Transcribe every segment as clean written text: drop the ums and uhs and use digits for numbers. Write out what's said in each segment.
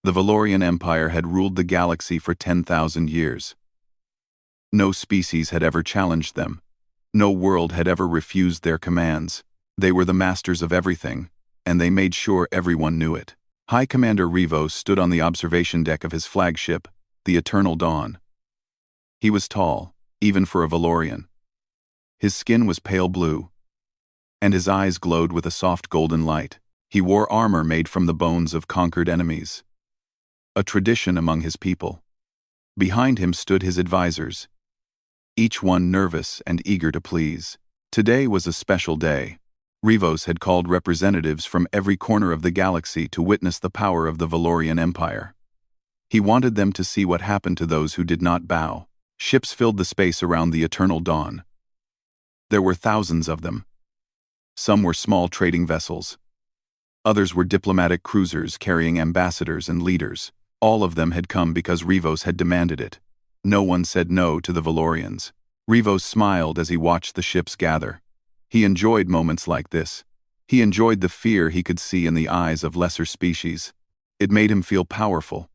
The Valorian Empire had ruled the galaxy for 10,000 years. No species had ever challenged them. No world had ever refused their commands. They were the masters of everything, and they made sure everyone knew it. High Commander Rivos stood on the observation deck of his flagship, the Eternal Dawn. He was tall, even for a Valorian. His skin was pale blue, and his eyes glowed with a soft golden light. He wore armor made from the bones of conquered enemies, a tradition among his people. Behind him stood his advisors, each one nervous and eager to please. Today was a special day. Rivos had called representatives from every corner of the galaxy to witness the power of the Valorian Empire. He wanted them to see what happened to those who did not bow. Ships filled the space around the Eternal Dawn. There were thousands of them. Some were small trading vessels. Others were diplomatic cruisers carrying ambassadors and leaders. All of them had come because Rivos had demanded it. No one said no to the Valorians. Rivos smiled as he watched the ships gather. He enjoyed moments like this. He enjoyed the fear he could see in the eyes of lesser species. It made him feel powerful.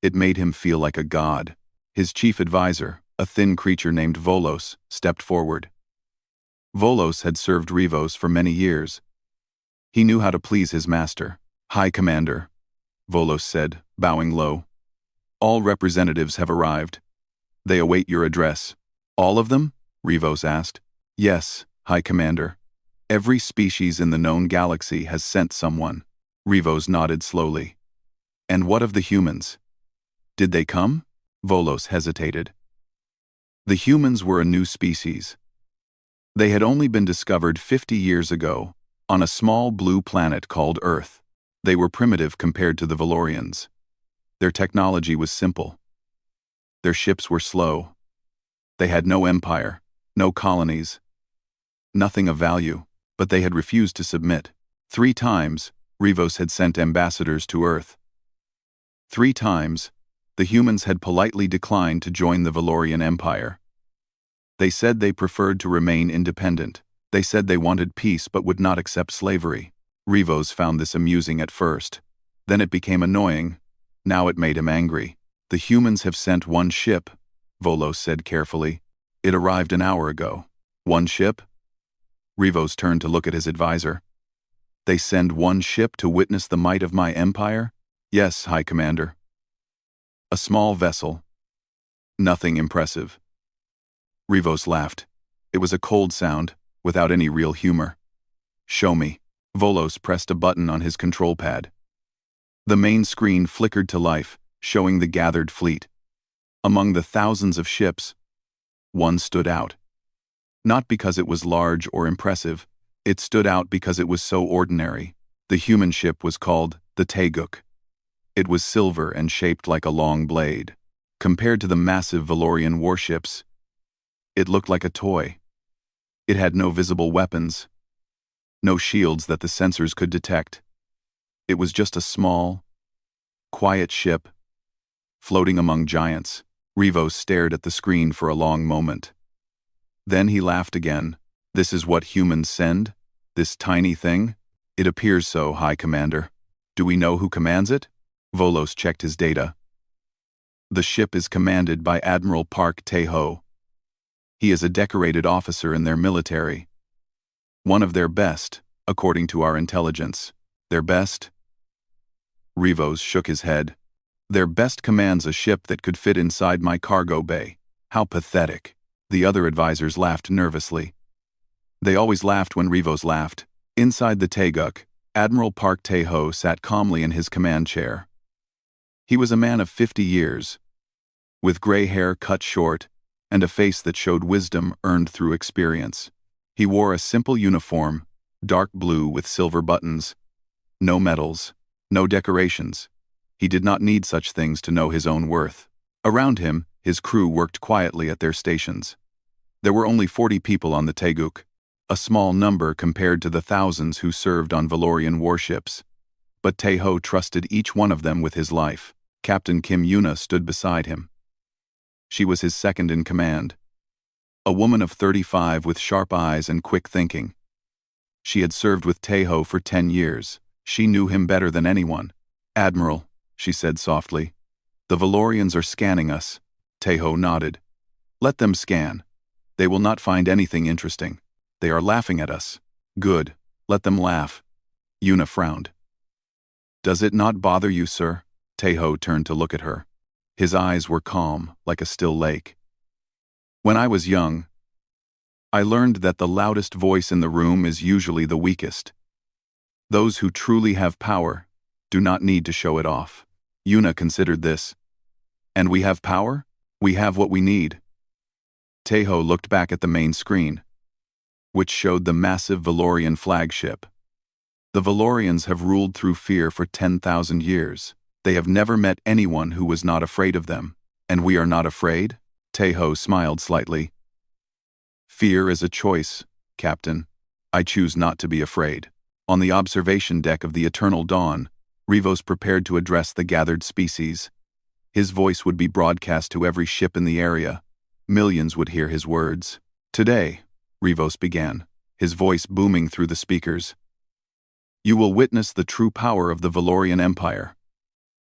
It made him feel like a god. His chief advisor, a thin creature named Volos, stepped forward. Volos had served Rivos for many years. He knew how to please his master. "High Commander," Volos said, bowing low. "All representatives have arrived. They await your address." "All of them?" Rivos asked. "Yes, High Commander. Every species in the known galaxy has sent someone." Rivos nodded slowly. "And what of the humans? Did they come?" Volos hesitated. The humans were a new species. They had only been discovered 50 years ago, on a small blue planet called Earth. They were primitive compared to the Valorians. Their technology was simple. Their ships were slow. They had no empire, no colonies, nothing of value, but they had refused to submit. 3 times, Rivos had sent ambassadors to Earth. 3 times, the humans had politely declined to join the Valorian Empire. They said they preferred to remain independent. They said they wanted peace but would not accept slavery. Rivos found this amusing at first. Then it became annoying. Now it made him angry. "The humans have sent 1 ship," Volos said carefully. "It arrived an hour ago." "1 ship?" Rivos turned to look at his advisor. "They send 1 ship to witness the might of my empire?" "Yes, High Commander." "A small vessel. Nothing impressive." Rivos laughed. It was a cold sound, without any real humor. "Show me." Volos pressed a button on his control pad. The main screen flickered to life, showing the gathered fleet. Among the thousands of ships, one stood out. Not because it was large or impressive, it stood out because it was so ordinary. The human ship was called the Taeguk. It was silver and shaped like a long blade. Compared to the massive Valorian warships, it looked like a toy. It had no visible weapons, no shields that the sensors could detect. It was just a small, quiet ship, floating among giants. Rivos stared at the screen for a long moment. Then he laughed again. "This is what humans send? This tiny thing?" "It appears so, High Commander." "Do we know who commands it?" Volos checked his data. "The ship is commanded by Admiral Park Tae-ho. He is a decorated officer in their military. One of their best, according to our intelligence." "Their best?" Rivos shook his head. "Their best commands a ship that could fit inside my cargo bay. How pathetic." The other advisors laughed nervously. They always laughed when Rivos laughed. Inside the Taeguk, Admiral Park Tae-ho sat calmly in his command chair. He was a man of 50 years, with gray hair cut short, and a face that showed wisdom earned through experience. He wore a simple uniform, dark blue with silver buttons. No medals, no decorations. He did not need such things to know his own worth. Around him, his crew worked quietly at their stations. There were only 40 people on the Taeguk, a small number compared to the thousands who served on Valorian warships. But Tae-ho trusted each one of them with his life. Captain Kim Yuna stood beside him. She was his second in command. A woman of 35 with sharp eyes and quick thinking. She had served with Tae-ho for 10 years. She knew him better than anyone. "Admiral," she said softly. The Valorians are scanning us. Teho nodded. Let them scan. They will not find anything interesting. They are laughing at us. Good. Let them laugh. Yuna frowned. Does it not bother you, sir? Teho turned to look at her. His eyes were calm, like a still lake. When I was young, I learned that the loudest voice in the room is usually the weakest. Those who truly have power do not need to show it off. Yuna considered this. And we have power? We have what we need. Teho looked back at the main screen, which showed the massive Valorian flagship. The Valorians have ruled through fear for 10,000 years. They have never met anyone who was not afraid of them. And we are not afraid? Teho smiled slightly. Fear is a choice, Captain. I choose not to be afraid. On the observation deck of the Eternal Dawn, Rivos prepared to address the gathered species. His voice would be broadcast to every ship in the area. Millions would hear his words. Today, Rivos began, his voice booming through the speakers. You will witness the true power of the Valorian Empire.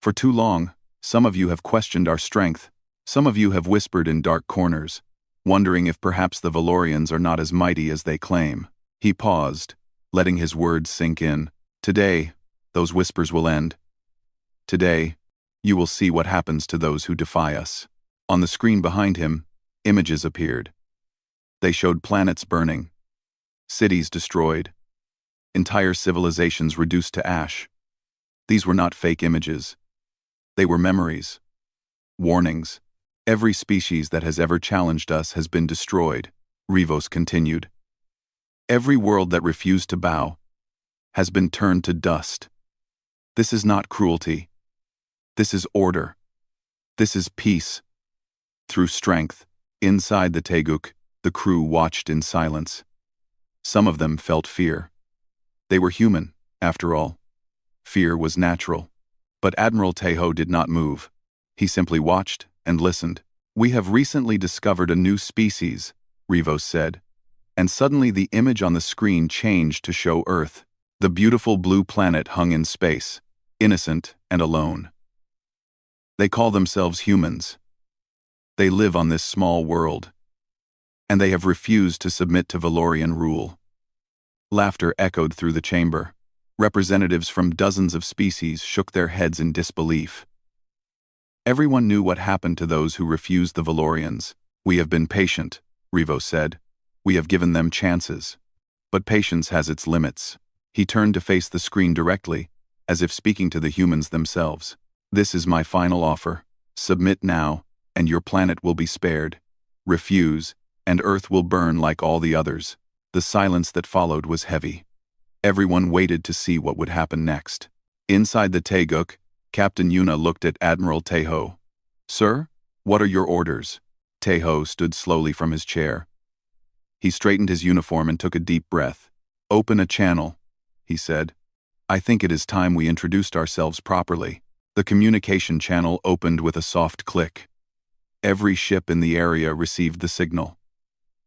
For too long, some of you have questioned our strength. Some of you have whispered in dark corners, wondering if perhaps the Valorians are not as mighty as they claim. He paused, letting his words sink in. Today, those whispers will end. Today, you will see what happens to those who defy us. On the screen behind him, images appeared. They showed planets burning, cities destroyed, entire civilizations reduced to ash. These were not fake images. They were memories, warnings. Every species that has ever challenged us has been destroyed, Rivos continued. Every world that refused to bow has been turned to dust. This is not cruelty. This is order. This is peace. Through strength, inside the Teguk, the crew watched in silence. Some of them felt fear. They were human, after all. Fear was natural. But Admiral Teho did not move. He simply watched and listened. We have recently discovered a new species, Rivos said. And suddenly the image on the screen changed to show Earth. The beautiful blue planet hung in space, innocent and alone. They call themselves humans. They live on this small world. And they have refused to submit to Valorian rule. Laughter echoed through the chamber. Representatives from dozens of species shook their heads in disbelief. Everyone knew what happened to those who refused the Valorians. We have been patient, Rivos said. We have given them chances. But patience has its limits. He turned to face the screen directly, as if speaking to the humans themselves. This is my final offer. Submit now, and your planet will be spared. Refuse, and Earth will burn like all the others. The silence that followed was heavy. Everyone waited to see what would happen next. Inside the Teguk, Captain Yuna looked at Admiral Teho. Sir, what are your orders? Teho stood slowly from his chair. He straightened his uniform and took a deep breath. Open a channel, he said. I think it is time we introduced ourselves properly. The communication channel opened with a soft click. Every ship in the area received the signal.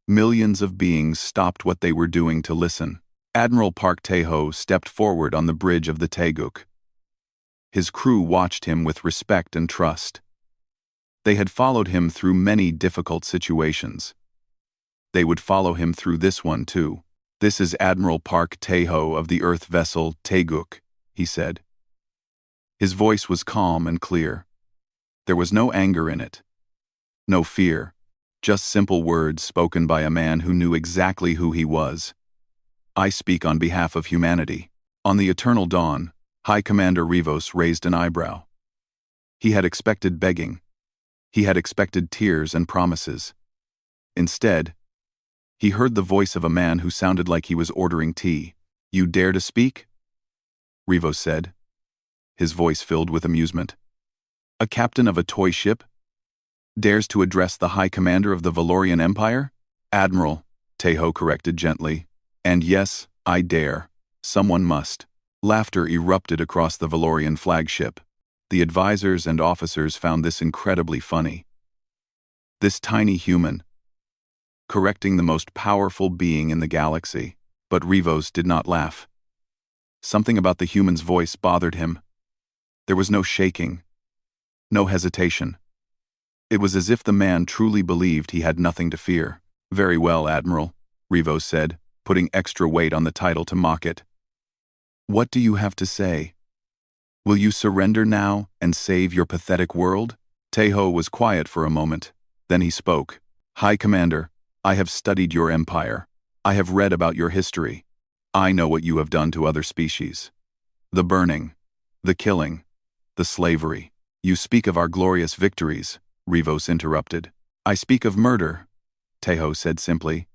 Millions of beings stopped what they were doing to listen. Admiral Park Teho stepped forward on the bridge of the Teguk. His crew watched him with respect and trust. They had followed him through many difficult situations. They would follow him through this one too. This is Admiral Park Teho of the Earth vessel Teguk, he said. His voice was calm and clear. There was no anger in it. No fear. Just simple words spoken by a man who knew exactly who he was. I speak on behalf of humanity. On the Eternal Dawn, High Commander Rivos raised an eyebrow. He had expected begging. He had expected tears and promises. Instead, he heard the voice of a man who sounded like he was ordering tea. You dare to speak? Rivos said, his voice filled with amusement. A captain of a toy ship dares to address the High Commander of the Valorian Empire? Admiral, Teho corrected gently. And yes, I dare. Someone must. Laughter erupted across the Valorian flagship. The advisors and officers found this incredibly funny. This tiny human, correcting the most powerful being in the galaxy. But Rivos did not laugh. Something about the human's voice bothered him. There was no shaking, no hesitation. It was as if the man truly believed he had nothing to fear. "Very well, Admiral," Rivos said, putting extra weight on the title to mock it. "What do you have to say? Will you surrender now and save your pathetic world?" Tejo was quiet for a moment. Then he spoke. "High Commander, I have studied your empire. I have read about your history. I know what you have done to other species. The burning, the killing, the slavery. You speak of our glorious victories," Rivos interrupted. "I speak of murder," Tejo said simply.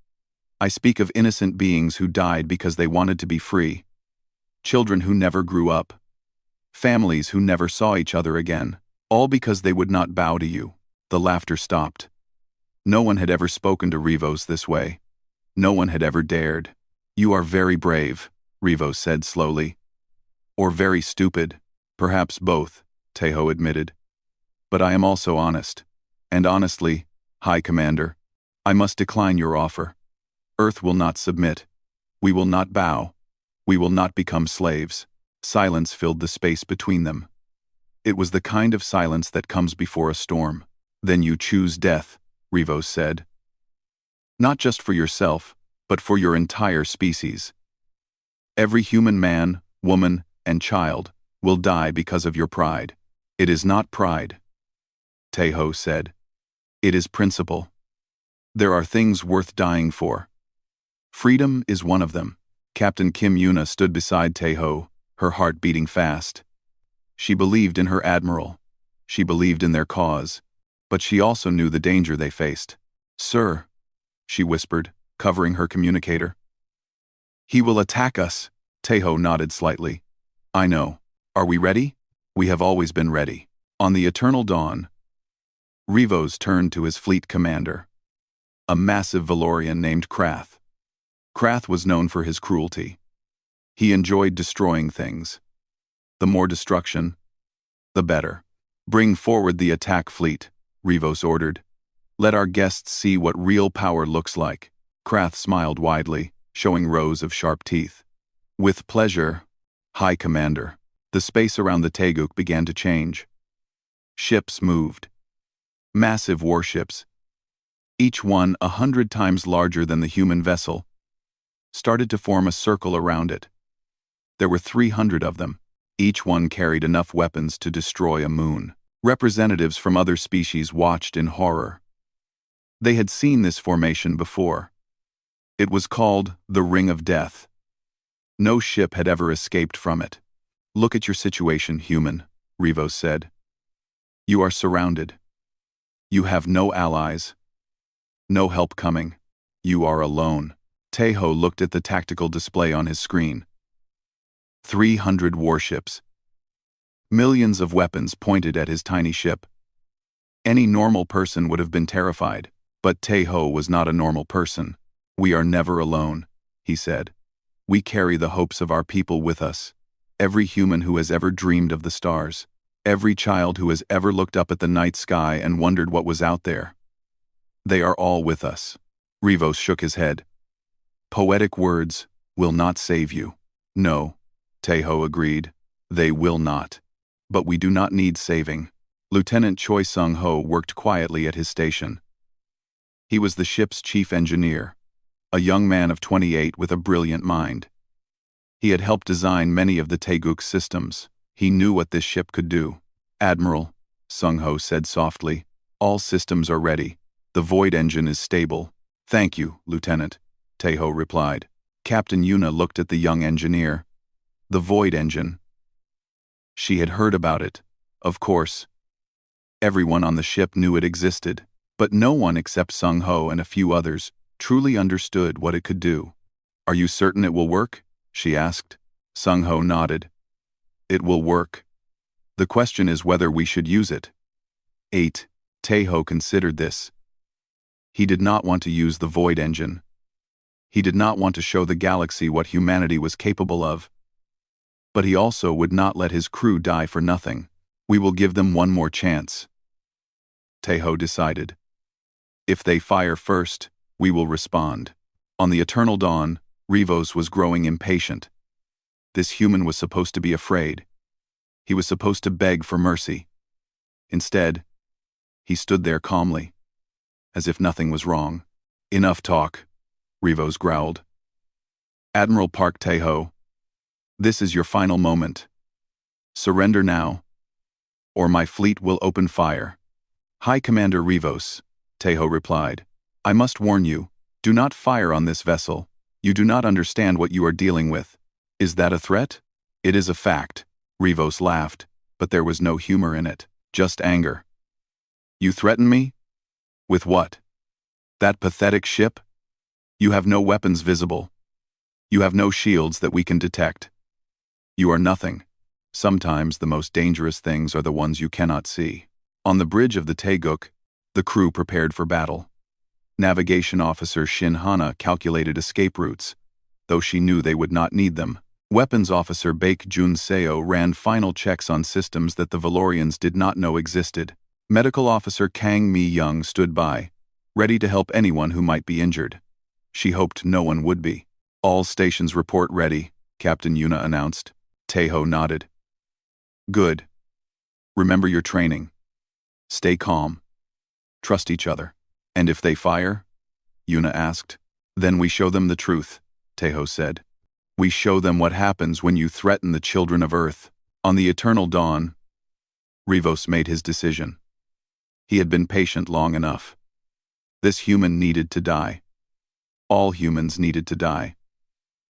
"I speak of innocent beings who died because they wanted to be free. Children who never grew up. Families who never saw each other again. All because they would not bow to you." The laughter stopped. No one had ever spoken to Rivos this way. No one had ever dared. "You are very brave," Rivos said slowly. "Or very stupid. Perhaps both," Tejo admitted. "But I am also honest. And honestly, High Commander, I must decline your offer. Earth will not submit. We will not bow. We will not become slaves." Silence filled the space between them. It was the kind of silence that comes before a storm. "Then you choose death," Rivos said. "Not just for yourself, but for your entire species. Every human man, woman, and child will die because of your pride." "It is not pride," Tejo said. "It is principle. There are things worth dying for. Freedom is one of them." Captain Kim Yuna stood beside Tejo, her heart beating fast. She believed in her admiral. She believed in their cause. But she also knew the danger they faced. "Sir," she whispered, covering her communicator. "He will attack us." Tejo nodded slightly. "I know. Are we ready?" "We have always been ready." On the eternal dawn, Rivos turned to his fleet commander, a massive Valorian named Krath. Krath was known for his cruelty. He enjoyed destroying things. The more destruction, the better. "Bring forward the attack fleet," Rivos ordered. "Let our guests see what real power looks like." Krath smiled widely, showing rows of sharp teeth. "With pleasure, High Commander." The space around the Teguk began to change. Ships moved. Massive warships, each one 100 times larger than the human vessel, started to form a circle around it. There were 300 of them. Each one carried enough weapons to destroy a moon. Representatives from other species watched in horror. They had seen this formation before. It was called the Ring of Death. No ship had ever escaped from it. "Look at your situation, human," Rivos said. "You are surrounded. You have no allies. No help coming. You are alone." Tejo looked at the tactical display on his screen. 300 warships. Millions of weapons pointed at his tiny ship. Any normal person would have been terrified, but Tejo was not a normal person. "We are never alone," he said. "We carry the hopes of our people with us. Every human who has ever dreamed of the stars. Every child who has ever looked up at the night sky and wondered what was out there. They are all with us." Rivos shook his head. "Poetic words will not save you." "No," Tejo agreed. "They will not. But we do not need saving." Lieutenant Choi Sung-ho worked quietly at his station. He was the ship's chief engineer, a young man of 28 with a brilliant mind. He had helped design many of the Teguk systems. He knew what this ship could do. "Admiral," Sung-ho said softly, "all systems are ready. The void engine is stable." "Thank you, Lieutenant," Tejo replied. Captain Yuna looked at the young engineer. The void engine. She had heard about it, of course. Everyone on the ship knew it existed, but no one except Sung-ho and a few others truly understood what it could do. "Are you certain it will work?" she asked. Sung-ho nodded. "It will work. The question is whether we should use it." 8. Tejo considered this. He did not want to use the void engine. He did not want to show the galaxy what humanity was capable of. But he also would not let his crew die for nothing. "We will give them one more chance," Tejo decided. "If they fire first, we will respond." On the eternal dawn, Rivos was growing impatient. This human was supposed to be afraid. He was supposed to beg for mercy. Instead, he stood there calmly, as if nothing was wrong. "Enough talk," Rivos growled. "Admiral Park Tae-ho, this is your final moment. Surrender now, or my fleet will open fire." "High Commander Rivos," Tae-ho replied, "I must warn you, do not fire on this vessel. You do not understand what you are dealing with." "Is that a threat?" "It is a fact," Rivos laughed, but there was no humor in it, just anger. "You threaten me? With what? That pathetic ship? You have no weapons visible. You have no shields that we can detect. You are nothing. Sometimes the most dangerous things are the ones you cannot see." On the bridge of the Taeguk, the crew prepared for battle. Navigation Officer Shin Hana calculated escape routes, though she knew they would not need them. Weapons Officer Baek Jun Seo ran final checks on systems that the Valorians did not know existed. Medical Officer Kang Mi-young stood by, ready to help anyone who might be injured. She hoped no one would be. "All stations report ready," Captain Yuna announced. Tae-ho nodded. "Good. Remember your training. Stay calm. Trust each other." "And if they fire?" Yuna asked. "Then we show them the truth," Tae-ho said. "We show them what happens when you threaten the children of Earth." On the eternal dawn, Rivos made his decision. He had been patient long enough. This human needed to die. All humans needed to die.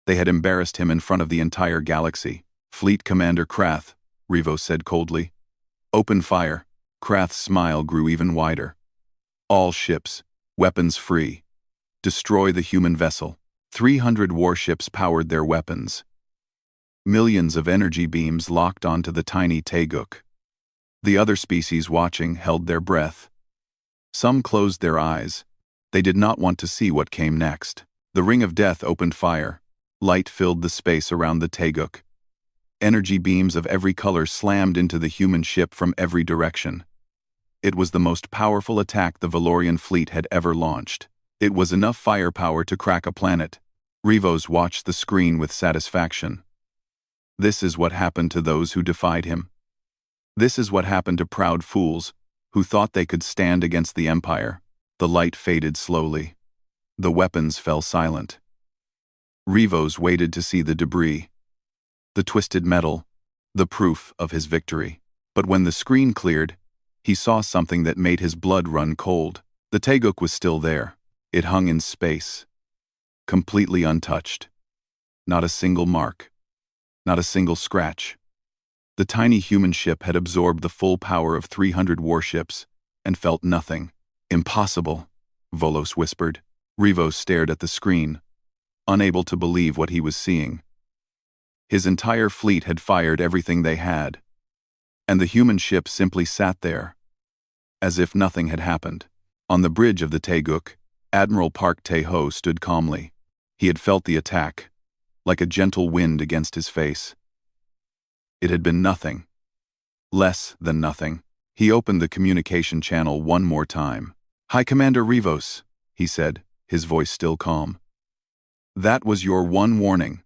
They had embarrassed him in front of the entire galaxy. "Fleet Commander Krath," Rivos said coldly. "Open fire." Krath's smile grew even wider. "All ships, weapons free. Destroy the human vessel." 300 warships powered their weapons. Millions of energy beams locked onto the tiny Taeguk. The other species watching held their breath. Some closed their eyes. They did not want to see what came next. The Ring of Death opened fire. Light filled the space around the Taeguk. Energy beams of every color slammed into the human ship from every direction. It was the most powerful attack the Valorian fleet had ever launched. It was enough firepower to crack a planet. Rivos watched the screen with satisfaction. This is what happened to those who defied him. This is what happened to proud fools who thought they could stand against the Empire. The light faded slowly. The weapons fell silent. Rivos waited to see the debris, the twisted metal, the proof of his victory. But when the screen cleared, he saw something that made his blood run cold. The Taeguk was still there. It hung in space, completely untouched. Not a single mark. Not a single scratch. The tiny human ship had absorbed the full power of 300 warships and felt nothing. "Impossible," Volos whispered. Rivos stared at the screen, unable to believe what he was seeing. His entire fleet had fired everything they had, and the human ship simply sat there, as if nothing had happened. On the bridge of the Taeguk, Admiral Park Tae-ho stood calmly. He had felt the attack, like a gentle wind against his face. It had been nothing. Less than nothing. He opened the communication channel one more time. "High Commander Rivos," he said, his voice still calm. "That was your one warning.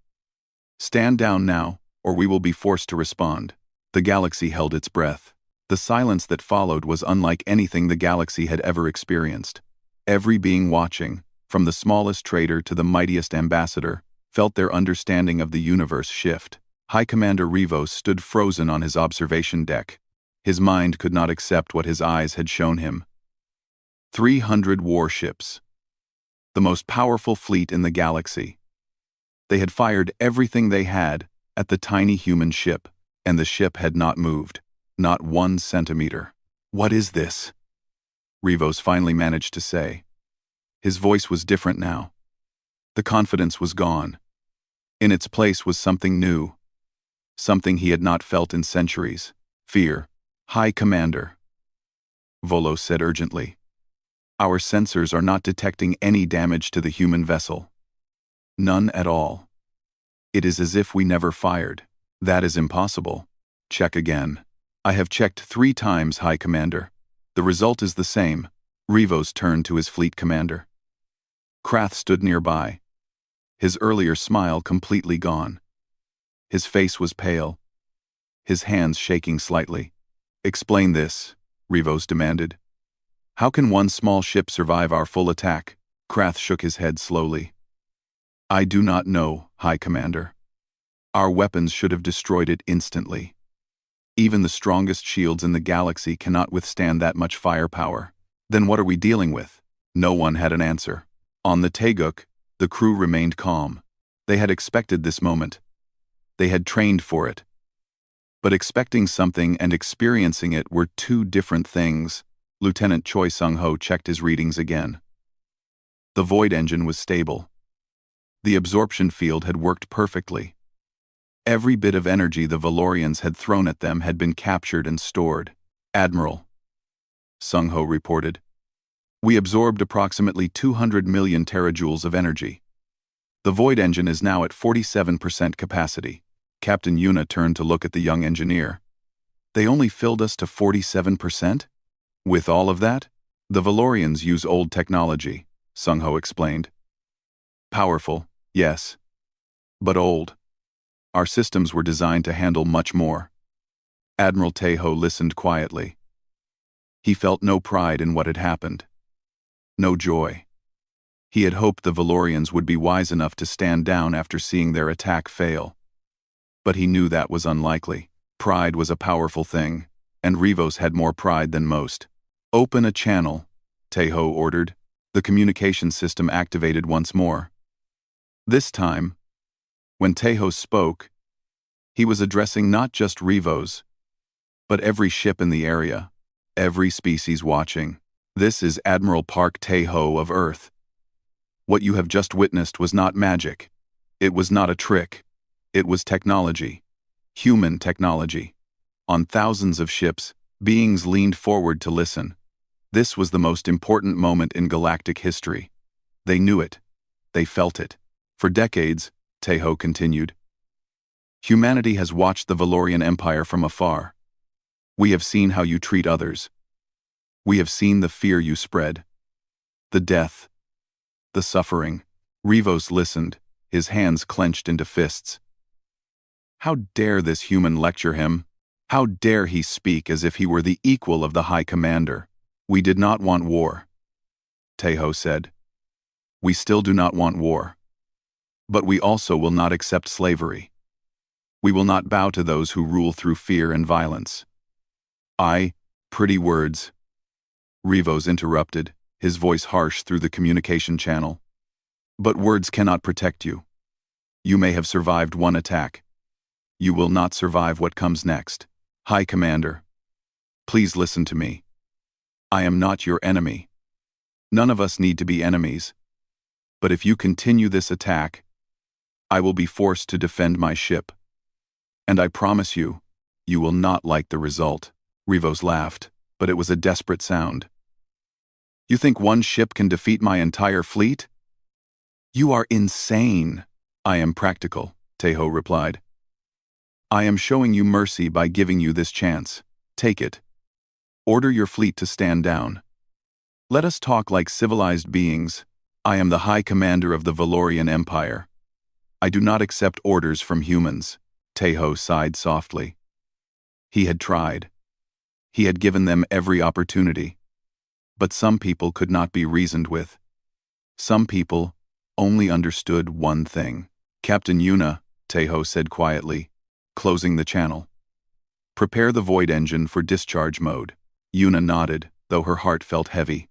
Stand down now, or we will be forced to respond." The galaxy held its breath. The silence that followed was unlike anything the galaxy had ever experienced. Every being watching, from the smallest trader to the mightiest ambassador, felt their understanding of the universe shift. High Commander Rivos stood frozen on his observation deck. His mind could not accept what his eyes had shown him. 300 warships. The most powerful fleet in the galaxy. They had fired everything they had at the tiny human ship, and the ship had not moved. Not 1 centimeter. "What is this?" Rivos finally managed to say. His voice was different now. The confidence was gone. In its place was something new. Something he had not felt in centuries. "Fear. High Commander," Volos said urgently. "Our sensors are not detecting any damage to the human vessel. None at all. It is as if we never fired." "That is impossible." "Check again." "I have checked 3 times, High Commander. The result is the same." Rivos turned to his fleet commander. Krath stood nearby, his earlier smile completely gone. His face was pale, his hands shaking slightly. "Explain this," Rivos demanded. "How can one small ship survive our full attack?" Krath shook his head slowly. "I do not know, High Commander. Our weapons should have destroyed it instantly. Even the strongest shields in the galaxy cannot withstand that much firepower. Then what are we dealing with?" No one had an answer. On the Teguk, the crew remained calm. They had expected this moment. They had trained for it. But expecting something and experiencing it were two different things. Lieutenant Choi Sung-ho checked his readings again. The void engine was stable. The absorption field had worked perfectly. Every bit of energy the Valorians had thrown at them had been captured and stored. "Admiral," Sung-ho reported, "we absorbed approximately 200 million terajoules of energy. The void engine is now at 47% capacity." Captain Yuna turned to look at the young engineer. "They only filled us to 47%? With all of that?" "The Valorians use old technology," Sung-ho explained. "Powerful, yes. But old. Our systems were designed to handle much more." Admiral Tejo listened quietly. He felt no pride in what had happened. No joy. He had hoped the Valorians would be wise enough to stand down after seeing their attack fail. But he knew that was unlikely. Pride was a powerful thing, and Rivos had more pride than most. "Open a channel," Tejo ordered. The communication system activated once more. This time, when Tejo spoke, he was addressing not just Rivos, but every ship in the area, every species watching. "This is Admiral Park Tejo of Earth. What you have just witnessed was not magic. It was not a trick. It was technology. Human technology." On thousands of ships, beings leaned forward to listen. This was the most important moment in galactic history. They knew it. They felt it. "For decades," Tejo continued, "humanity has watched the Valorian Empire from afar. We have seen how you treat others. We have seen the fear you spread. The death. The suffering." Rivos listened, his hands clenched into fists. How dare this human lecture him? How dare he speak as if he were the equal of the High Commander? "We did not want war," Tejo said. "We still do not want war. But we also will not accept slavery. We will not bow to those who rule through fear and violence." Pretty words," Rivos interrupted, his voice harsh through the communication channel. "But words cannot protect you. You may have survived one attack. You will not survive what comes next. High Commander, please listen to me. I am not your enemy. None of us need to be enemies. But if you continue this attack, I will be forced to defend my ship. And I promise you, you will not like the result." Rivos laughed, but it was a desperate sound. "You think one ship can defeat my entire fleet? You are insane." "I am practical," Tejo replied. "I am showing you mercy by giving you this chance. Take it. Order your fleet to stand down. Let us talk like civilized beings. I am the High Commander of the Valorian Empire. I do not accept orders from humans." Tejo sighed softly. He had tried. He had given them every opportunity. But some people could not be reasoned with. Some people only understood one thing. "Captain Yuna," Tejo said quietly, closing the channel. "Prepare the void engine for discharge mode." Yuna nodded, though her heart felt heavy.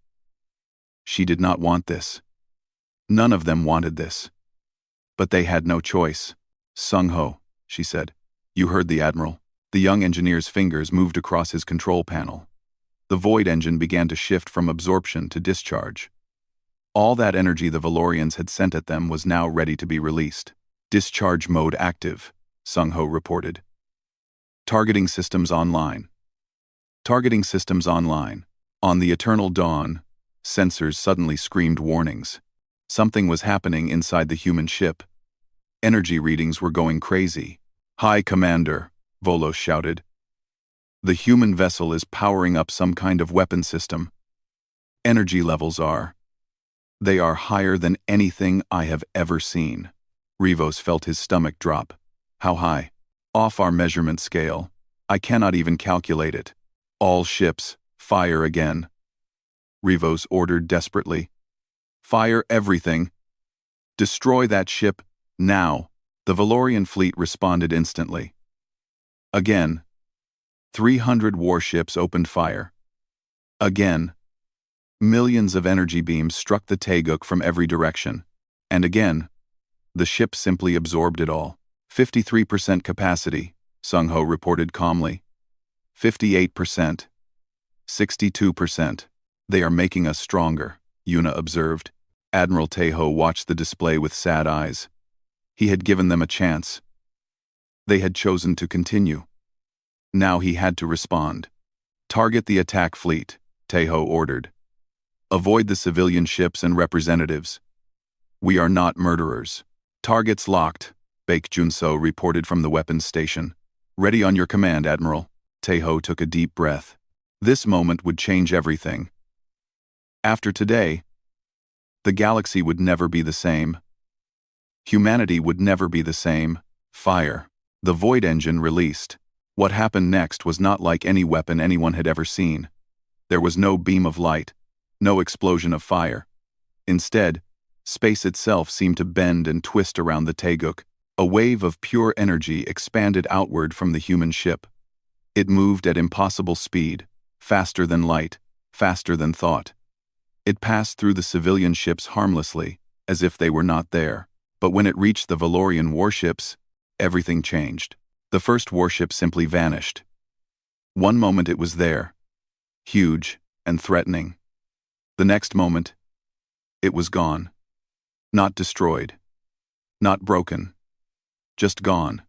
She did not want this. None of them wanted this. But they had no choice. "Sung-ho," she said. "You heard the Admiral." The young engineer's fingers moved across his control panel. The void engine began to shift from absorption to discharge. All that energy the Valorians had sent at them was now ready to be released. "Discharge mode active," Sung-ho reported. "Targeting systems online." Targeting systems online. On the Eternal Dawn, sensors suddenly screamed warnings. Something was happening inside the human ship. Energy readings were going crazy. "High Commander," Volos shouted. "The human vessel is powering up some kind of weapon system. Energy levels they are higher than anything I have ever seen." Rivos felt his stomach drop. "How high?" "Off our measurement scale," I cannot even calculate it. All ships, fire again. Rivos ordered desperately. Fire everything. Destroy that ship, now. The Valorian fleet responded instantly. Again. 300 warships opened fire. Again. Millions of energy beams struck the Taeguk from every direction. And again. The ship simply absorbed it all. 53% capacity, Sung-Ho reported calmly. 58%. 62%. They are making us stronger, Yuna observed. Admiral Taeho watched the display with sad eyes. He had given them a chance. They had chosen to continue. Now he had to respond. Target the attack fleet, Taeho ordered. Avoid the civilian ships and representatives. We are not murderers. Targets locked, Baek Junso reported from the weapons station. Ready on your command, Admiral. Taeho took a deep breath. This moment would change everything. After today, the galaxy would never be the same. Humanity would never be the same. Fire. The void engine released. What happened next was not like any weapon anyone had ever seen. There was no beam of light, no explosion of fire. Instead, space itself seemed to bend and twist around the Taeguk. A wave of pure energy expanded outward from the human ship. It moved at impossible speed, faster than light, faster than thought. It passed through the civilian ships harmlessly, as if they were not there. But when it reached the Valorian warships, everything changed. The first warship simply vanished. One moment it was there, huge and threatening. The next moment, it was gone. Not destroyed. Not broken. Just gone.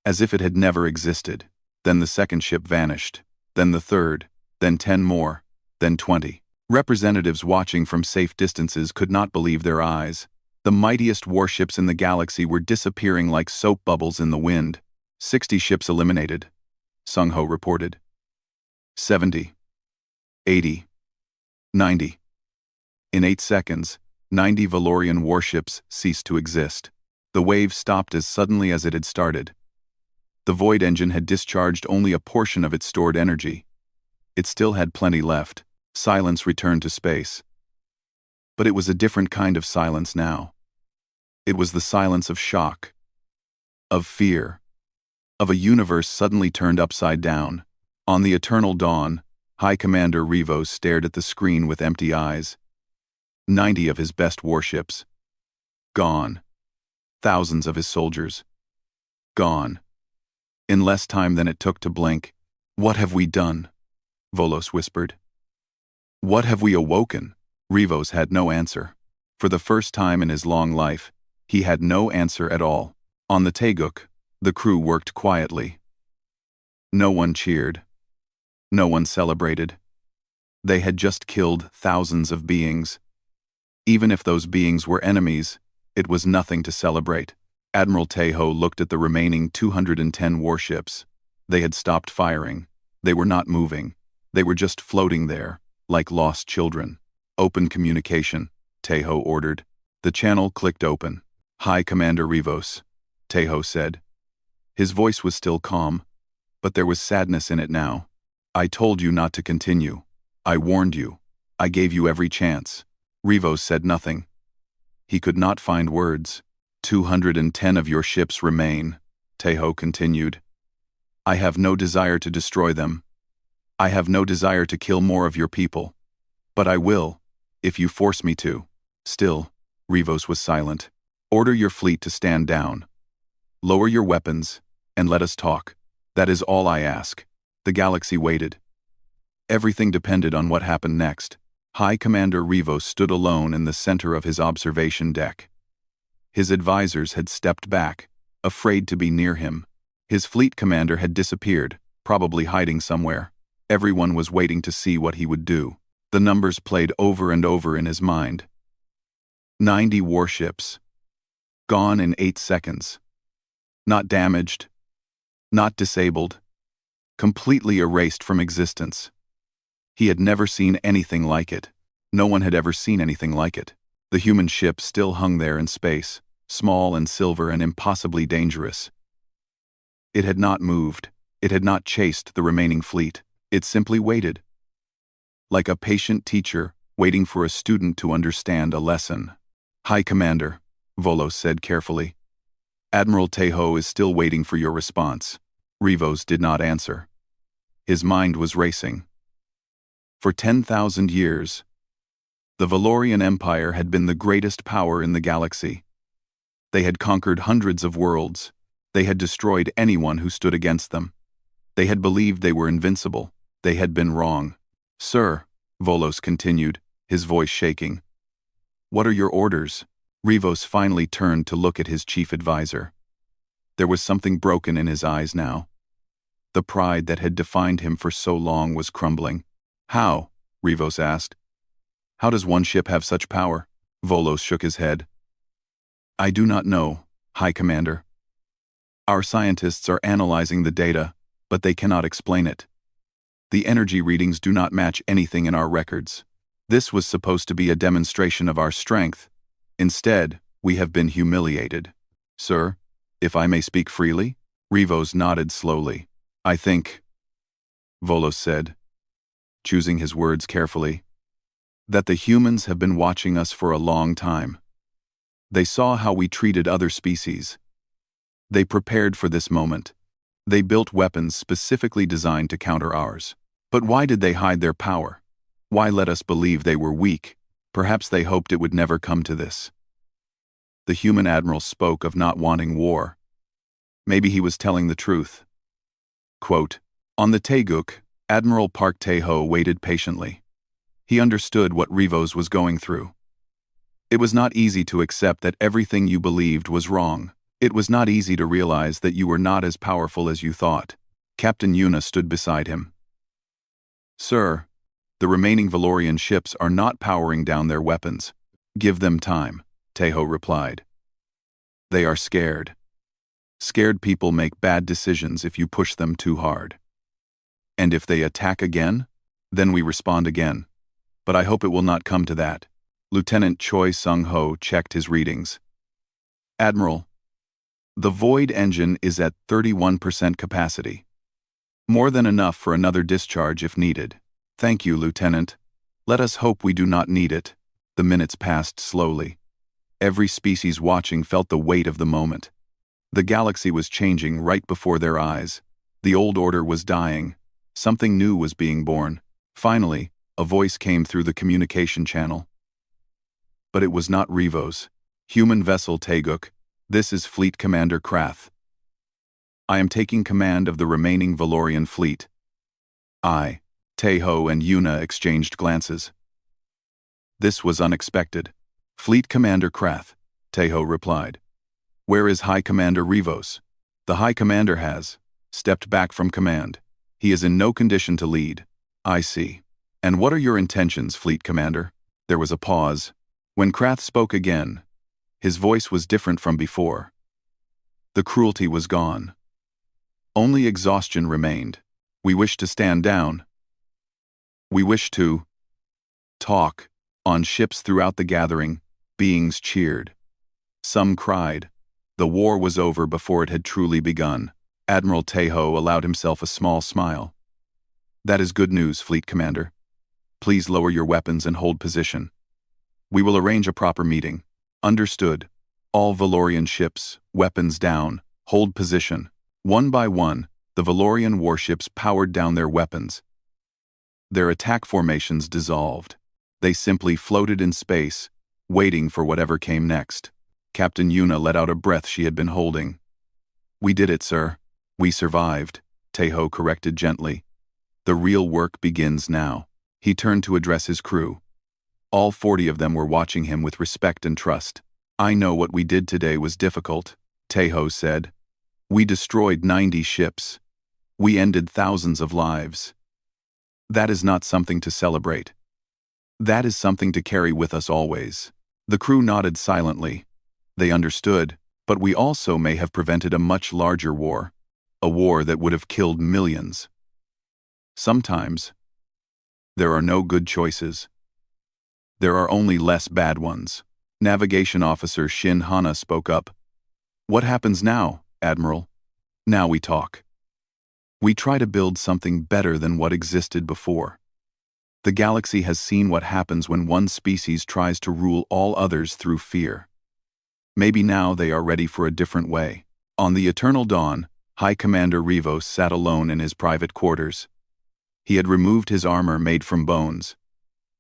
As if it had never existed. Then the second ship vanished. Then the third. Then 10 more. Then 20. Representatives watching from safe distances could not believe their eyes. The mightiest warships in the galaxy were disappearing like soap bubbles in the wind. 60 ships eliminated, Sung-Ho reported. 70. 80. 90. In 8 seconds, 90 Valorian warships ceased to exist. The wave stopped as suddenly as it had started. The void engine had discharged only a portion of its stored energy. It still had plenty left. Silence returned to space. But it was a different kind of silence now. It was the silence of shock, of fear, of a universe suddenly turned upside down. On the eternal dawn, High Commander Rivos stared at the screen with empty eyes. 90 of his best warships. Gone. Thousands of his soldiers. Gone. In less time than it took to blink. What have we done? Volos whispered. What have we awoken? Rivos had no answer. For the first time in his long life, he had no answer at all. On the Taeguk, the crew worked quietly. No one cheered. No one celebrated. They had just killed thousands of beings. Even if those beings were enemies, it was nothing to celebrate. Admiral Taeho looked at the remaining 210 warships. They had stopped firing. They were not moving. They were just floating there, like lost children. Open communication, Taeho ordered. The channel clicked open. High Commander Rivos, Taeho said. His voice was still calm, but there was sadness in it now. I told you not to continue. I warned you. I gave you every chance. Rivos said nothing. He could not find words. 210 of your ships remain, Taeho continued. I have no desire to destroy them. I have no desire to kill more of your people. But I will, if you force me to. Still, Rivos was silent. Order your fleet to stand down. Lower your weapons, and let us talk. That is all I ask. The galaxy waited. Everything depended on what happened next. High Commander Rivos stood alone in the center of his observation deck. His advisors had stepped back, afraid to be near him. His fleet commander had disappeared, probably hiding somewhere. Everyone was waiting to see what he would do. The numbers played over and over in his mind. 90 warships. Gone in 8 seconds. Not damaged. Not disabled. Completely erased from existence. He had never seen anything like it. No one had ever seen anything like it. The human ship still hung there in space, small and silver and impossibly dangerous. It had not moved. It had not chased the remaining fleet. It simply waited. Like a patient teacher waiting for a student to understand a lesson. "High Commander," Volos said carefully. "Admiral Tejo is still waiting for your response." Rivos did not answer. His mind was racing. For 10,000 years, the Valorian Empire had been the greatest power in the galaxy. They had conquered hundreds of worlds. They had destroyed anyone who stood against them. They had believed they were invincible. They had been wrong. "Sir," Volos continued, his voice shaking. "What are your orders?" Rivos finally turned to look at his chief advisor. There was something broken in his eyes now. The pride that had defined him for so long was crumbling. "How?" Rivos asked. "How does one ship have such power?" Volos shook his head. "I do not know, High Commander. Our scientists are analyzing the data, but they cannot explain it. The energy readings do not match anything in our records. This was supposed to be a demonstration of our strength. Instead, we have been humiliated." "Sir, if I may speak freely?" Rivos nodded slowly. "I think," Volos said, choosing his words carefully, "that the humans have been watching us for a long time. They saw how we treated other species. They prepared for this moment. They built weapons specifically designed to counter ours. But why did they hide their power? Why let us believe they were weak? Perhaps they hoped it would never come to this." The human admiral spoke of not wanting war. Maybe he was telling the truth. Quote, "On the Taeguk, Admiral Park Tae-ho waited patiently. He understood what Rivos was going through. It was not easy to accept that everything you believed was wrong. It was not easy to realize that you were not as powerful as you thought." Captain Yuna stood beside him. "Sir, the remaining Valorian ships are not powering down their weapons. Give them time," Tae-ho replied. "They are scared. Scared people make bad decisions if you push them too hard. And if they attack again, then we respond again. But I hope it will not come to that." Lieutenant Choi Sung-ho checked his readings. "Admiral, the Void engine is at 31% capacity. More than enough for another discharge if needed." "Thank you, Lieutenant. Let us hope we do not need it." The minutes passed slowly. Every species watching felt the weight of the moment. The galaxy was changing right before their eyes. The old order was dying. Something new was being born. Finally, a voice came through the communication channel. But it was not Rivos. "Human vessel Taeguk, this is Fleet Commander Krath. I am taking command of the remaining Valorian fleet." Tae-ho and Yuna exchanged glances. This was unexpected. "Fleet Commander Krath," Tae-ho replied. "Where is High Commander Rivos?" "The High Commander has stepped back from command. He is in no condition to lead." "I see. And what are your intentions, Fleet Commander?" There was a pause. When Krath spoke again, his voice was different from before. The cruelty was gone. Only exhaustion remained. "We wish to stand down. We wish to talk." On ships throughout the gathering, beings cheered. Some cried. The war was over before it had truly begun. Admiral Tae-ho allowed himself a small smile. "That is good news, Fleet Commander. Please lower your weapons and hold position. We will arrange a proper meeting." "Understood. All Valorian ships, weapons down, hold position." One by one, the Valorian warships powered down their weapons. Their attack formations dissolved. They simply floated in space, waiting for whatever came next. Captain Yuna let out a breath she had been holding. "We did it, sir. We survived," Tae-ho corrected gently. "The real work begins now." He turned to address his crew. All 40 of them were watching him with respect and trust. "I know what we did today was difficult," Tae-ho said. "We destroyed 90 ships. We ended thousands of lives. That is not something to celebrate. That is something to carry with us always." The crew nodded silently. They understood, but we also may have prevented a much larger war. A war that would have killed millions. Sometimes, there are no good choices. There are only less bad ones. Navigation Officer Shin Hana spoke up. "What happens now, Admiral?" "Now we talk." We try to build something better than what existed before. The galaxy has seen what happens when one species tries to rule all others through fear. Maybe now they are ready for a different way. On the eternal dawn, High Commander Rivos sat alone in his private quarters. He had removed his armor made from bones.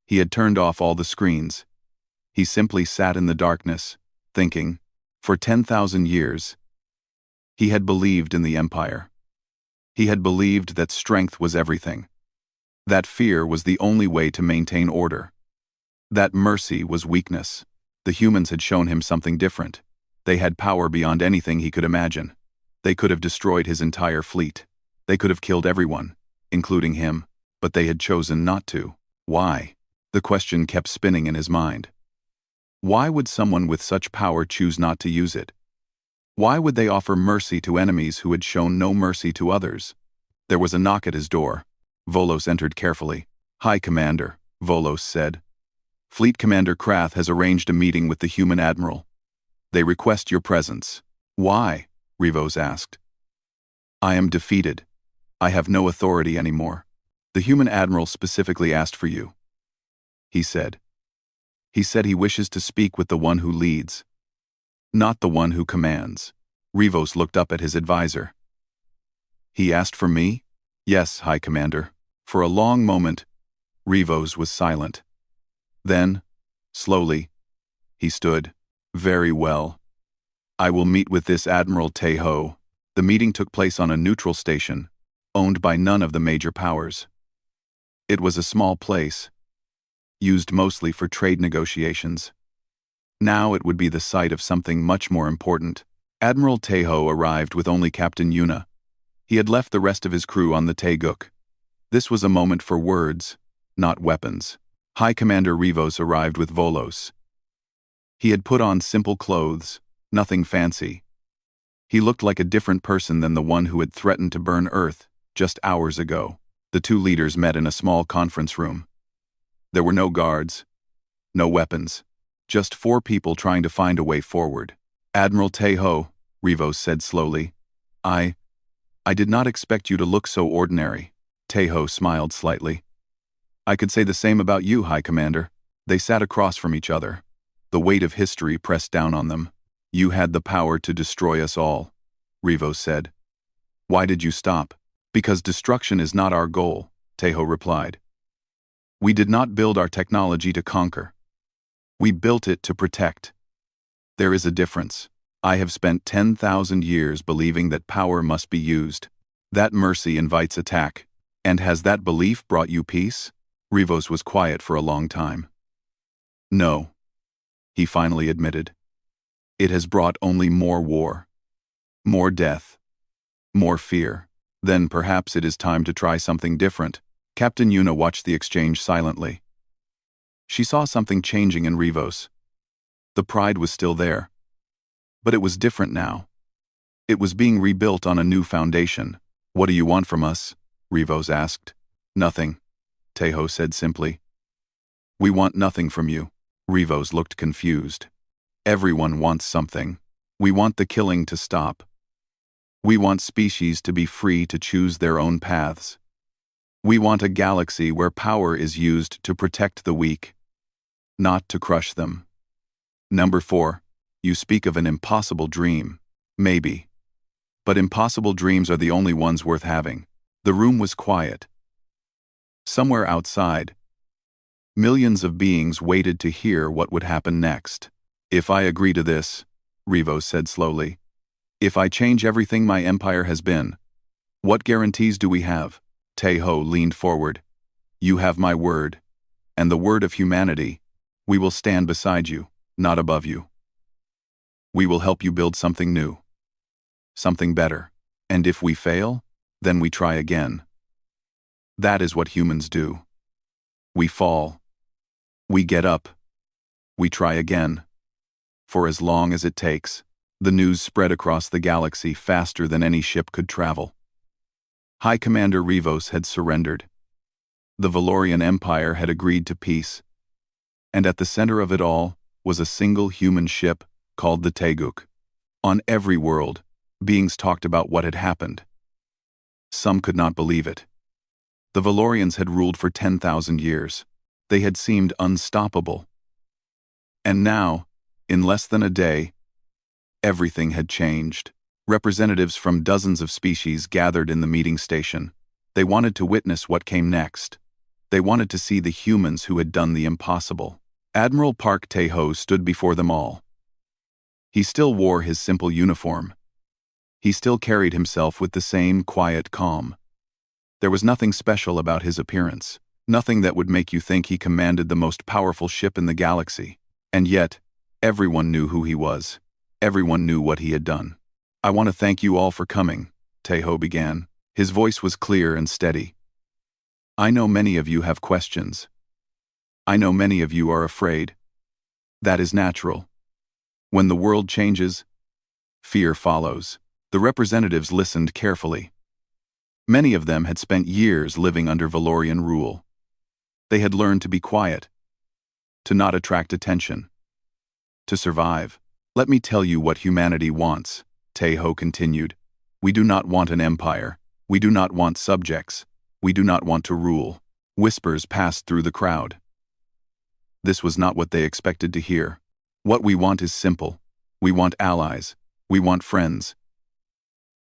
He had turned off all the screens. He simply sat in the darkness, thinking. For 10,000 years, he had believed in the Empire. He had believed that strength was everything. That fear was the only way to maintain order. That mercy was weakness. The humans had shown him something different. They had power beyond anything he could imagine. They could have destroyed his entire fleet. They could have killed everyone, including him, but they had chosen not to. Why? The question kept spinning in his mind. Why would someone with such power choose not to use it? Why would they offer mercy to enemies who had shown no mercy to others? There was a knock at his door. Volos entered carefully. "Hi, Commander," Volos said. "Fleet Commander Krath has arranged a meeting with the human admiral. They request your presence." "Why?" Rivos asked. "I am defeated. I have no authority anymore. The human admiral specifically asked for you," he said. "He said he wishes to speak with the one who leads, not the one who commands." Rivos looked up at his advisor. "He asked for me?" "Yes, High Commander." For a long moment, Rivos was silent. Then, slowly, he stood. "Very well. I will meet with this Admiral Teho." The meeting took place on a neutral station, owned by none of the major powers. It was a small place, used mostly for trade negotiations. Now it would be the site of something much more important. Admiral Teho arrived with only Captain Yuna. He had left the rest of his crew on the Taeguk. This was a moment for words, not weapons. High Commander Rivos arrived with Volos. He had put on simple clothes, nothing fancy. He looked like a different person than the one who had threatened to burn Earth just hours ago. The two leaders met in a small conference room. There were no guards, no weapons, just four people trying to find a way forward. "Admiral Teho," Rivos said slowly, I did not expect you to look so ordinary." Teho smiled slightly. "I could say the same about you, High Commander." They sat across from each other. The weight of history pressed down on them. "You had the power to destroy us all," Rivos said. "Why did you stop?" "Because destruction is not our goal," Teho replied. "We did not build our technology to conquer. We built it to protect. There is a difference. I have spent 10,000 years believing that power must be used. That mercy invites attack. And has that belief brought you peace?" Rivos was quiet for a long time. "No," he finally admitted. "It has brought only more war, more death, more fear. Then perhaps it is time to try something different." Captain Yuna watched the exchange silently. She saw something changing in Rivos. The pride was still there. But it was different now. It was being rebuilt on a new foundation. "What do you want from us?" Rivos asked. "Nothing," Teho said simply. "We want nothing from you." Rivos looked confused. "Everyone wants something. We want the killing to stop. We want species to be free to choose their own paths. We want a galaxy where power is used to protect the weak, not to crush them." Number 4. You speak of an impossible dream. Maybe. But impossible dreams are the only ones worth having. The room was quiet. Somewhere outside, millions of beings waited to hear what would happen next. "If I agree to this," Rivos said slowly, "if I change everything my empire has been, what guarantees do we have?" Teho leaned forward. "You have my word, and the word of humanity. We will stand beside you, not above you. We will help you build something new, something better. And if we fail, then we try again. That is what humans do. We fall. We get up. We try again. For as long as it takes." The news spread across the galaxy faster than any ship could travel. High Commander Rivos had surrendered. The Valorian Empire had agreed to peace. And at the center of it all was a single human ship called the Taeguk. On every world, beings talked about what had happened. Some could not believe it. The Valorians had ruled for 10,000 years. They had seemed unstoppable. And now, in less than a day, everything had changed. Representatives from dozens of species gathered in the meeting station. They wanted to witness what came next. They wanted to see the humans who had done the impossible. Admiral Park Tae-ho stood before them all. He still wore his simple uniform. He still carried himself with the same quiet calm. There was nothing special about his appearance, nothing that would make you think he commanded the most powerful ship in the galaxy. And yet, everyone knew who he was. Everyone knew what he had done. "I want to thank you all for coming," Tae-ho began. His voice was clear and steady. "I know many of you have questions. I know many of you are afraid. That is natural. When the world changes, fear follows." The representatives listened carefully. Many of them had spent years living under Valorian rule. They had learned to be quiet, to not attract attention, to survive. "Let me tell you what humanity wants," Tae-ho continued. "We do not want an empire. We do not want subjects. We do not want to rule." Whispers passed through the crowd. This was not what they expected to hear. "What we want is simple. We want allies. We want friends.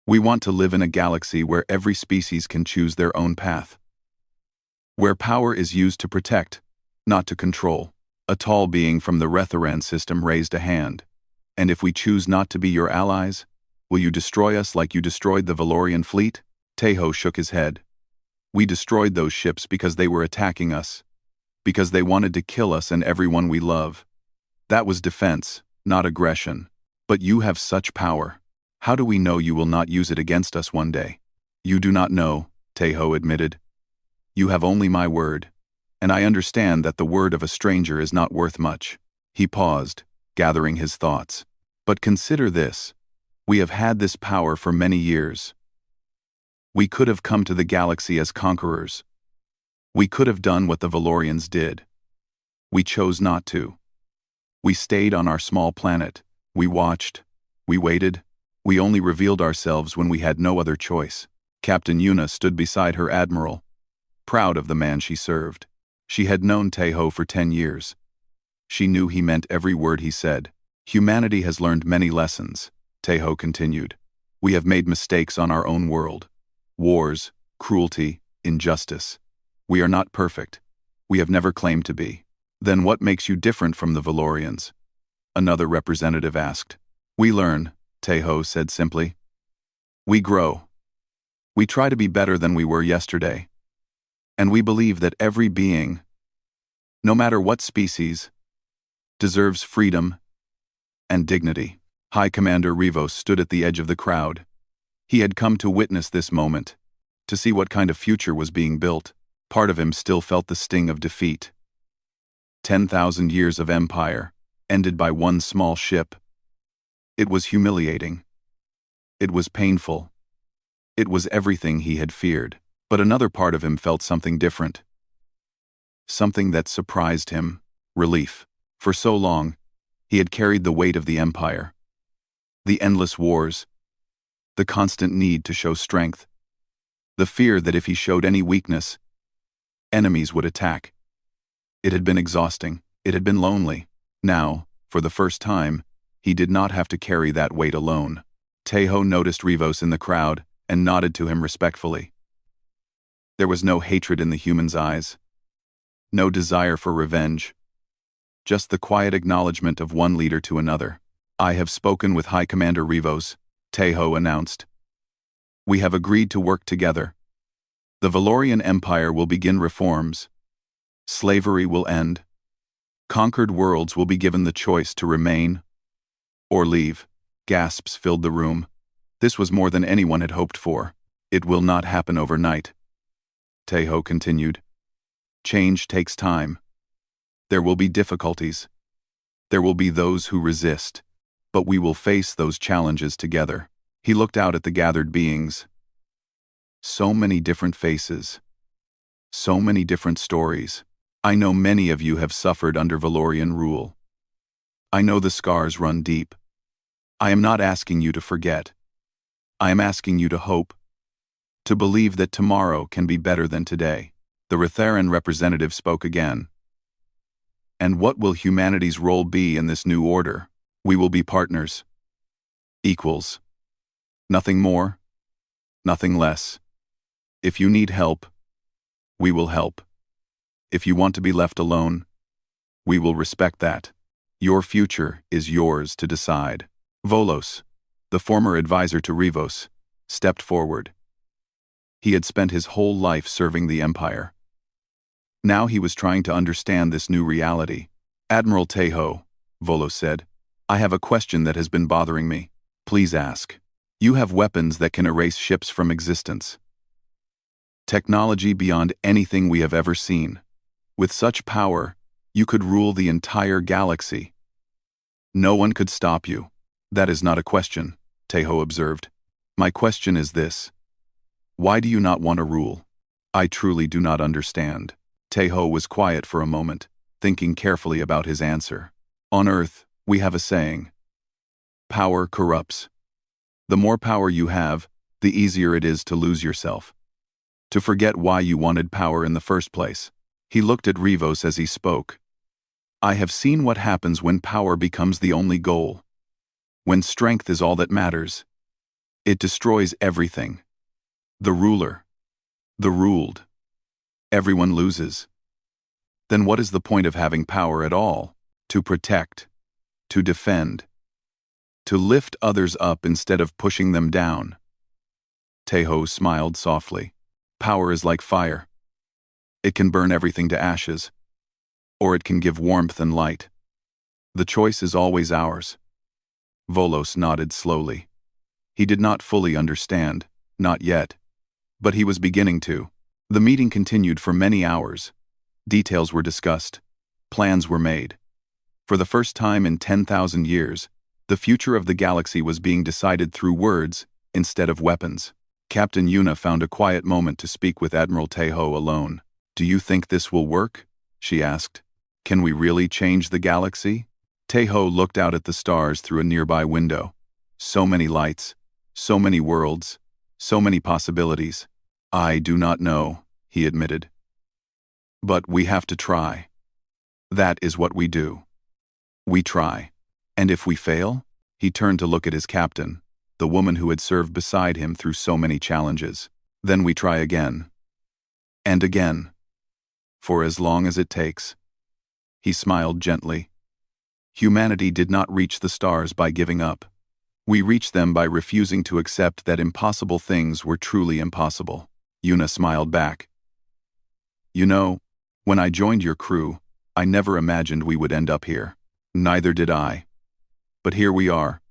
We want to live in a galaxy where every species can choose their own path. Where power is used to protect, not to control." A tall being from the Retharan system raised a hand. "And if we choose not to be your allies, will you destroy us like you destroyed the Valorian fleet?" Tae-ho shook his head. "We destroyed those ships because they were attacking us, because they wanted to kill us and everyone we love. That was defense, not aggression. But you have such power. How do we know you will not use it against us one day?" "You do not know," Tae-ho admitted. "You have only my word, and I understand that the word of a stranger is not worth much." He paused, gathering his thoughts. "But consider this. We have had this power for many years. We could have come to the galaxy as conquerors. We could have done what the Valorians did. We chose not to. We stayed on our small planet. We watched. We waited. We only revealed ourselves when we had no other choice." Captain Yuna stood beside her admiral, proud of the man she served. She had known Tae-ho for 10 years. She knew he meant every word he said. "Humanity has learned many lessons," Tae-ho continued. "We have made mistakes on our own world. Wars, cruelty, injustice. We are not perfect. We have never claimed to be." "Then what makes you different from the Valorians?" another representative asked. "We learn," Tae-ho said simply. "We grow. We try to be better than we were yesterday. And we believe that every being, no matter what species, deserves freedom and dignity." High Commander Rivos stood at the edge of the crowd. He had come to witness this moment, to see what kind of future was being built. Part of him still felt the sting of defeat. 10,000 years of empire, ended by one small ship. It was humiliating. It was painful. It was everything he had feared. But another part of him felt something different. Something that surprised him. Relief. For so long, he had carried the weight of the empire. The endless wars. The constant need to show strength. The fear that if he showed any weakness, enemies would attack. It had been exhausting. It had been lonely. Now, for the first time, he did not have to carry that weight alone. Tae-ho noticed Rivos in the crowd and nodded to him respectfully. There was no hatred in the human's eyes. No desire for revenge. Just the quiet acknowledgement of one leader to another. "I have spoken with High Commander Rivos," Tae-ho announced. "We have agreed to work together. The Valorian Empire will begin reforms. Slavery will end. Conquered worlds will be given the choice to remain or leave." Gasps filled the room. This was more than anyone had hoped for. "It will not happen overnight," Tae-ho continued. "Change takes time. There will be difficulties. There will be those who resist. But we will face those challenges together." He looked out at the gathered beings. So many different faces. So many different stories. "I know many of you have suffered under Valorian rule. I know the scars run deep. I am not asking you to forget. I am asking you to hope, to believe that tomorrow can be better than today. The Retheran representative spoke again. And what will humanity's role be in this new order? We will be partners. Equals. Nothing more, nothing less. If you need help, we will help. If you want to be left alone, we will respect that. Your future is yours to decide. Volos, the former advisor to Rivos, stepped forward. He had spent his whole life serving the Empire. Now he was trying to understand this new reality. Admiral Tejo, Volos said, I have a question that has been bothering me. Please ask. You have weapons that can erase ships from existence. Technology beyond anything we have ever seen. With such power, you could rule the entire galaxy. No one could stop you. That is not a question, Tejo observed. My question is this. Why do you not want to rule? I truly do not understand. Tejo was quiet for a moment, thinking carefully about his answer. On Earth, we have a saying. Power corrupts. The more power you have, the easier it is to lose yourself. To forget why you wanted power in the first place. He looked at Rivos as he spoke. I have seen what happens when power becomes the only goal. When strength is all that matters. It destroys everything. The ruler. The ruled. Everyone loses. Then what is the point of having power at all? To protect. To defend. To lift others up instead of pushing them down. Tejo smiled softly. Power is like fire. It can burn everything to ashes. Or it can give warmth and light. The choice is always ours. Volos nodded slowly. He did not fully understand, not yet. But he was beginning to. The meeting continued for many hours. Details were discussed. Plans were made. For the first time in 10,000 years, the future of the galaxy was being decided through words instead of weapons. Captain Yuna found a quiet moment to speak with Admiral Tejo alone. Do you think this will work? She asked. Can we really change the galaxy? Tejo looked out at the stars through a nearby window. So many lights, so many worlds, so many possibilities. I do not know, he admitted. But we have to try. That is what we do. We try. And if we fail? He turned to look at his captain, the woman who had served beside him through so many challenges. Then we try again. And again. For as long as it takes. He smiled gently. Humanity did not reach the stars by giving up. We reached them by refusing to accept that impossible things were truly impossible. Yuna smiled back. You know, when I joined your crew, I never imagined we would end up here. Neither did I. But here we are,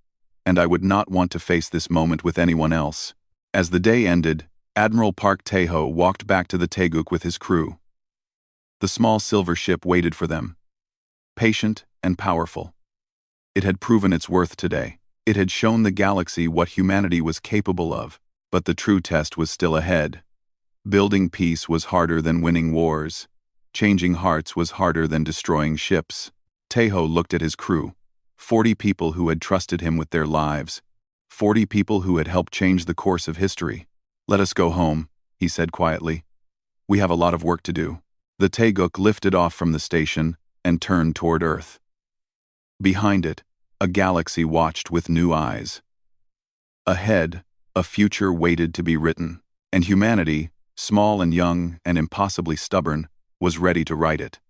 and I would not want to face this moment with anyone else. As the day ended, Admiral Park Tejo walked back to the Teguk with his crew. The small silver ship waited for them. Patient and powerful. It had proven its worth today. It had shown the galaxy what humanity was capable of, but the true test was still ahead. Building peace was harder than winning wars. Changing hearts was harder than destroying ships. Tejo looked at his crew. 40 people who had trusted him with their lives. 40 people who had helped change the course of history. Let us go home, he said quietly. We have a lot of work to do. The Teguk lifted off from the station and turned toward Earth. Behind it, a galaxy watched with new eyes. Ahead, a future waited to be written, and humanity, small and young and impossibly stubborn, was ready to write it.